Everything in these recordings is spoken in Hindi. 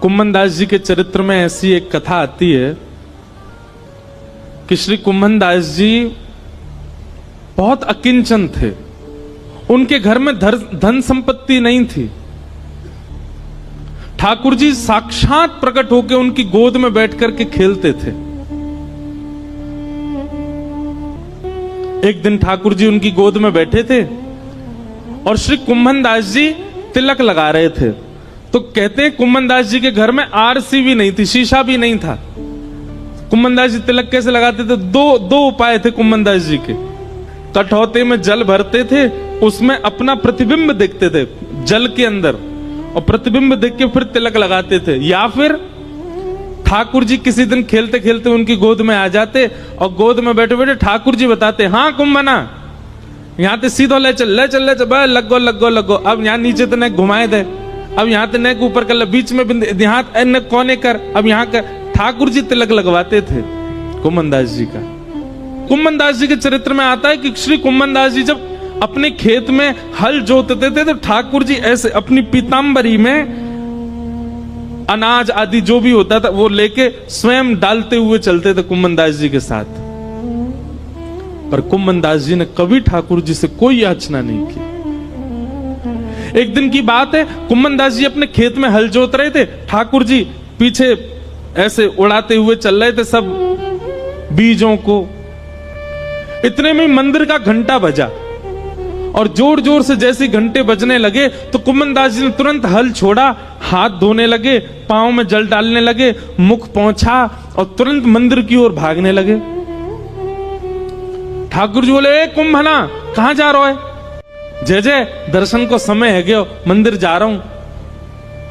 कुम्भन दास जी के चरित्र में ऐसी एक कथा आती है कि श्री कुम्भन दास जी बहुत अकिंचन थे। उनके घर में धन संपत्ति नहीं थी। ठाकुर जी साक्षात प्रकट होकर उनकी गोद में बैठ करके खेलते थे। एक दिन ठाकुर जी उनकी गोद में बैठे थे और श्री कुम्भन दास जी तिलक लगा रहे थे। तो कहते हैं कुम्भन दास जी के घर में आरसी भी नहीं थी, शीशा भी नहीं था। कुम्भन दास जी तिलक कैसे लगाते थे? दो उपाय थे कुम्भन दास जी के। कठौते में जल भरते थे, उसमें अपना प्रतिबिंब देखते थे जल के अंदर, और प्रतिबिंब देख के फिर तिलक लगाते थे। या फिर ठाकुर जी किसी दिन खेलते खेलते उनकी गोद में आ जाते और गोद में बैठे बैठे ठाकुर जी बताते, हाँ कुम्भना यहाँ ते सीधो ले चल लगो। अब यहाँ नीचे तो नेक घुमाए दे, अब यहाँ ते नेक ऊपर कर ले, बीच में देहात न कोने कर, अब यहाँ कर। ठाकुर जी तिलक लगवाते थे कुम्भन दास जी का। कुम्भन दास जी के चरित्र में आता है कि श्री कुम्भन दास जी जब अपने खेत में हल जोतते थे तो ठाकुर जी ऐसे अपनी पीतांबरी में अनाज आदि जो भी होता था वो लेके स्वयं डालते हुए चलते थे कुम्भन दास जी के साथ। पर कुम्भन दास जी ने कभी ठाकुर जी से कोई याचना नहीं की। एक दिन की बात है, कुम्भन दास जी अपने खेत में हल जोत रहे थे, ठाकुर जी पीछे ऐसे उड़ाते हुए चल रहे थे सब बीजों को। इतने में मंदिर का घंटा बजा और जोर जोर से जैसे घंटे बजने लगे तो कुम्भन दास जी ने तुरंत हल छोड़ा, हाथ धोने लगे, पांव में जल डालने लगे, मुख पोंछा और तुरंत मंदिर की ओर भागने लगे। ठाकुर जी बोले, कुंभना कहां जा रहा है? जय जय दर्शन को समय है गयो, मंदिर जा रहा हूं।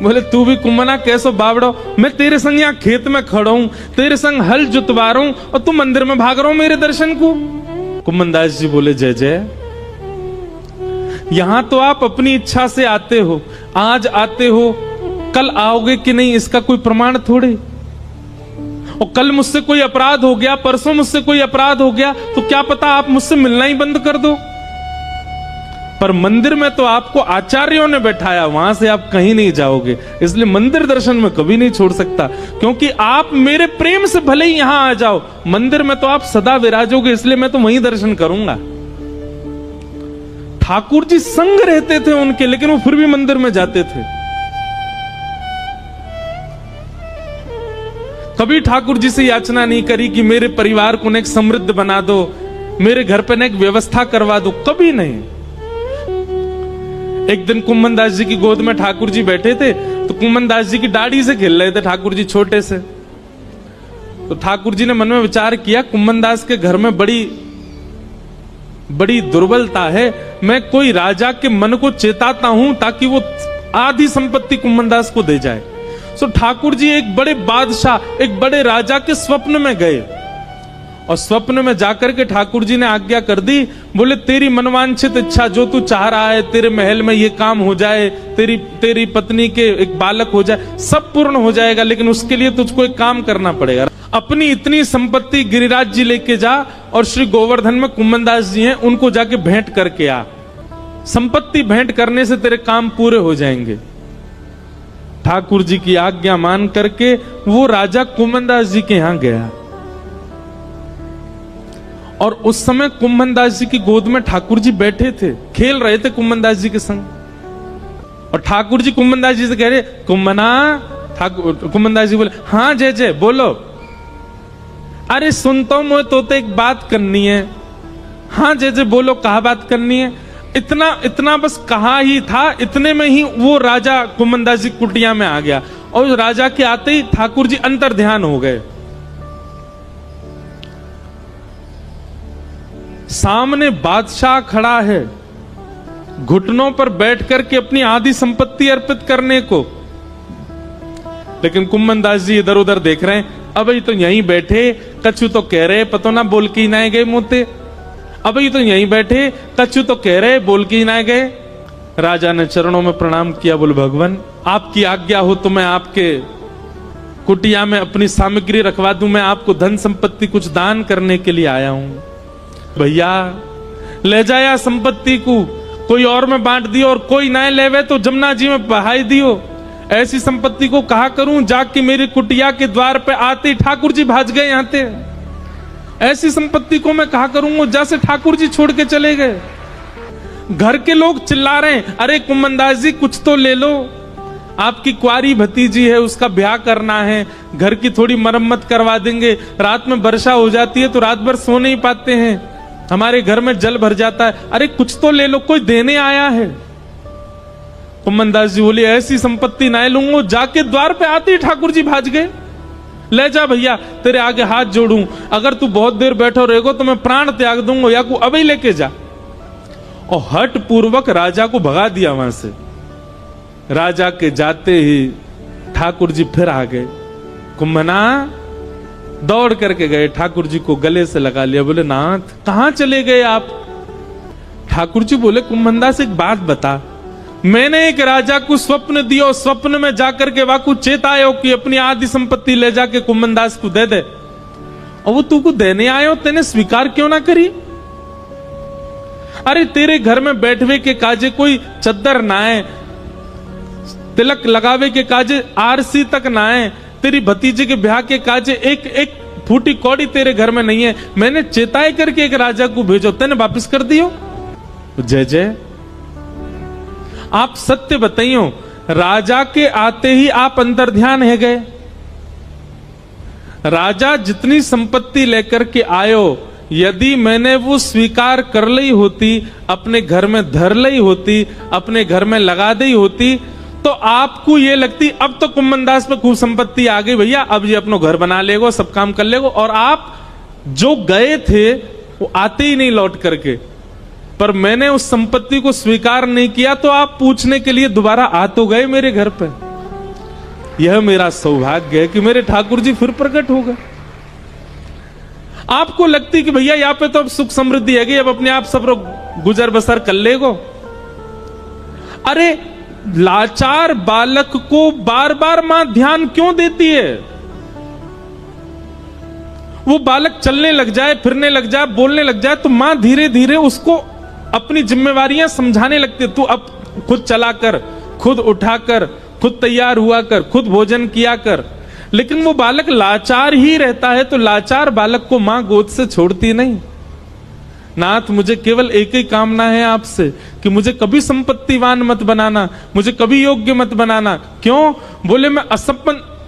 बोले, तू भी कुंभना कैसो बावड़ो, मैं तेरे संग यहाँ खेत में खड़ा हूं, तेरे संग हल जुतवा रहा हूं और तू मंदिर में भाग रहा हूं मेरे दर्शन को। कुम्भन दास जी बोले, जय जय यहां तो आप अपनी इच्छा से आते हो, आज आते हो, कल आओगे कि नहीं इसका कोई प्रमाण थोड़े। और कल मुझसे कोई अपराध हो गया, परसों मुझसे कोई अपराध हो गया तो क्या पता आप मुझसे मिलना ही बंद कर दो। पर मंदिर में तो आपको आचार्यों ने बैठाया, वहां से आप कहीं नहीं जाओगे, इसलिए मंदिर दर्शन में कभी नहीं छोड़ सकता। क्योंकि आप मेरे प्रेम से भले ही यहां आ जाओ, मंदिर में तो आप सदा विराजोगे, इसलिए मैं तो वहीं दर्शन करूंगा। ठाकुर जी संग रहते थे उनके, लेकिन वो फिर भी मंदिर में जाते थे। कभी ठाकुर जी से याचना नहीं करी कि मेरे परिवार को नेक समृद्ध बना दो, मेरे घर पे नेक व्यवस्था करवा दो, कभी नहीं। एक दिन कुम्भन दास जी की गोद में ठाकुर जी बैठे थे तो कुम्भन दास जी की दाढ़ी से खेल रहे थे ठाकुर जी छोटे से। तो ठाकुर जी ने मन में विचार किया, कुम्भन दास के घर में बड़ी दुर्बलता है, मैं कोई राजा के मन को चेताता हूं ताकि वो आधी संपत्ति कुम्भन दास को दे जाए। सो ठाकुर जी एक बड़े बादशाह, एक बड़े राजा के स्वप्न में गए और स्वप्न में जाकर के ठाकुर जी ने आज्ञा कर दी, बोले, तेरी मनवांछित इच्छा जो तू चाह रहा है, तेरे महल में ये काम हो जाए, तेरी पत्नी के एक बालक हो जाए, सब पूर्ण हो जाएगा, लेकिन उसके लिए तुझको एक काम करना पड़ेगा। अपनी इतनी संपत्ति गिरिराज जी लेके जा और श्री गोवर्धन में कुम्भन दास जी हैं, उनको जाके भेंट करके आ। संपत्ति भेंट करने से तेरे काम पूरे हो जाएंगे। ठाकुर जी की आज्ञा मान करके वो राजा कुम्भन दास जी के यहां गया और उस समय कुम्भन दास जी की गोद में ठाकुर जी बैठे थे, खेल रहे थे कुम्भन दास जी के संग। और ठाकुर जी कुम्भन दास जी से कह रहे, कुम्भना। कुम्भन दास जी बोले, हाँ जय जय बोलो। अरे सुनता हूं मैं, तो एक बात करनी है। हाँ जय जय बोलो, कहा बात करनी है? इतना बस कहा ही था, इतने में ही वो राजा कुम्भन दास जी कुटिया में आ गया और राजा के आते ही ठाकुर जी अंतर ध्यान हो गए। सामने बादशाह खड़ा है, घुटनों पर बैठ करके अपनी आधी संपत्ति अर्पित करने को, लेकिन कुम्भन दास जी इधर उधर देख रहे हैं। अब ये तो यहीं बैठे, कछु तो कह रहे, पतो ना बोल के ही ना गए मुंहते। अब ये तो यहीं बैठे, कछु तो कह रहे, बोल के ही ना गए। राजा ने चरणों में प्रणाम किया, बोले, भगवान आपकी आज्ञा हो तो मैं आपके कुटिया में अपनी सामग्री रखवा दूं, मैं आपको धन संपत्ति कुछ दान करने के लिए आया हूं। भैया ले जाया संपत्ति को, कोई और में बांट दियो और कोई ना लेवे तो जमुना जी में बहाई दियो। ऐसी संपत्ति को कहा करूं जाके मेरी कुटिया के द्वार पे आते ठाकुर जी भाज गए यहाँ थे। ऐसी संपत्ति को मैं कहा करूंगा जैसे ठाकुर जी छोड़ के चले गए। घर के लोग चिल्ला रहे हैं, अरे कुम्मनदास जी कुछ तो ले लो, आपकी कुआरी भतीजी है उसका ब्याह करना है, घर की थोड़ी मरम्मत करवा देंगे, रात में वर्षा हो जाती है तो रात भर सो नहीं पाते हैं, हमारे घर में जल भर जाता है, अरे कुछ तो ले लो, कोई देने आया है। कुम्मनदास जी बोले ऐसी संपत्ति ना लूंगा, जाके द्वार पे आते ही ठाकुर जी भाज गए। ले जा भैया, तेरे आगे हाथ जोड़ूं, अगर तू बहुत देर बैठो रहेगो तो मैं प्राण त्याग दूंगा, या को अभी लेके जा। और हट पूर्वक राजा को भगा दिया वहां से। राजा के जाते ही ठाकुर जी फिर आ गए। कुम्भना दौड़ करके गए, ठाकुर जी को गले से लगा लिया, बोले नाथ कहां चले गए आप? ठाकुर जी बोले कुम्भनदास एक बात बता, मैंने एक राजा को स्वप्न दियो, स्वप्न में जाकर के वाकू चेतायो कि अपनी आदि संपत्ति ले जाके कुम्भनदास को दे दे, और वो तू को देने आयो, तेने स्वीकार क्यों ना करी? अरे तेरे घर में बैठवे के काजे कोई चद्दर ना है, तिलक लगावे के काजे आरसी तक ना है, तेरी भतीजे के ब्याह के काजे एक फूटी कौड़ी तेरे घर में नहीं है, मैंने चेताए करके एक राजा को भेजो, तेने वापिस कर दियो। जय जय, आप सत्य बताइयो, राजा के आते ही आप अंतर ध्यान है गए। राजा जितनी संपत्ति लेकर के आयो, यदि मैंने वो स्वीकार कर ली होती, अपने घर में धर ली होती, अपने घर में लगा दी होती, तो आपको ये लगती अब तो कुम्भनदास पे खूब संपत्ति आ गई भैया, अब ये अपनो घर बना लेगो, सब काम कर लेगो, और आप जो गए थे वो आते ही नहीं लौट करके। पर मैंने उस संपत्ति को स्वीकार नहीं किया तो आप पूछने के लिए दोबारा आ तो गए मेरे घर पे। यह मेरा सौभाग्य है कि मेरे ठाकुर जी फिर प्रकट हो गए। आपको लगती कि भैया यहाँ पे तो अब सुख समृद्धि है गई, अब अपने आप सब लोग गुजर बसर कर लेगो। अरे लाचार बालक को बार बार मां ध्यान क्यों देती है? वो बालक चलने लग जाए, फिरने लग जाए, बोलने लग जाए, तो मां धीरे धीरे उसको अपनी जिम्मेवारियां समझाने लगती है। तू अब खुद चला कर, खुद उठा कर, खुद तैयार हुआ कर, खुद भोजन किया कर। लेकिन वो बालक लाचार ही रहता है, तो लाचार बालक को मां गोद से छोड़ती नहीं। नाथ मुझे केवल एक ही कामना है आपसे कि मुझे कभी संपत्तिवान मत बनाना, मुझे कभी योग्य मत बनाना। क्यों? बोले मैं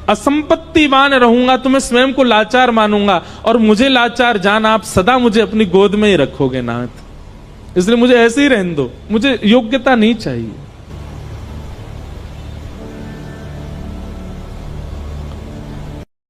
असंपत्तिवान रहूंगा तो मैं स्वयं को लाचार मानूंगा, और मुझे लाचार जान आप सदा मुझे अपनी गोद में ही रखोगे नाथ, इसलिए मुझे ऐसे ही रहने दो, मुझे योग्यता नहीं चाहिए।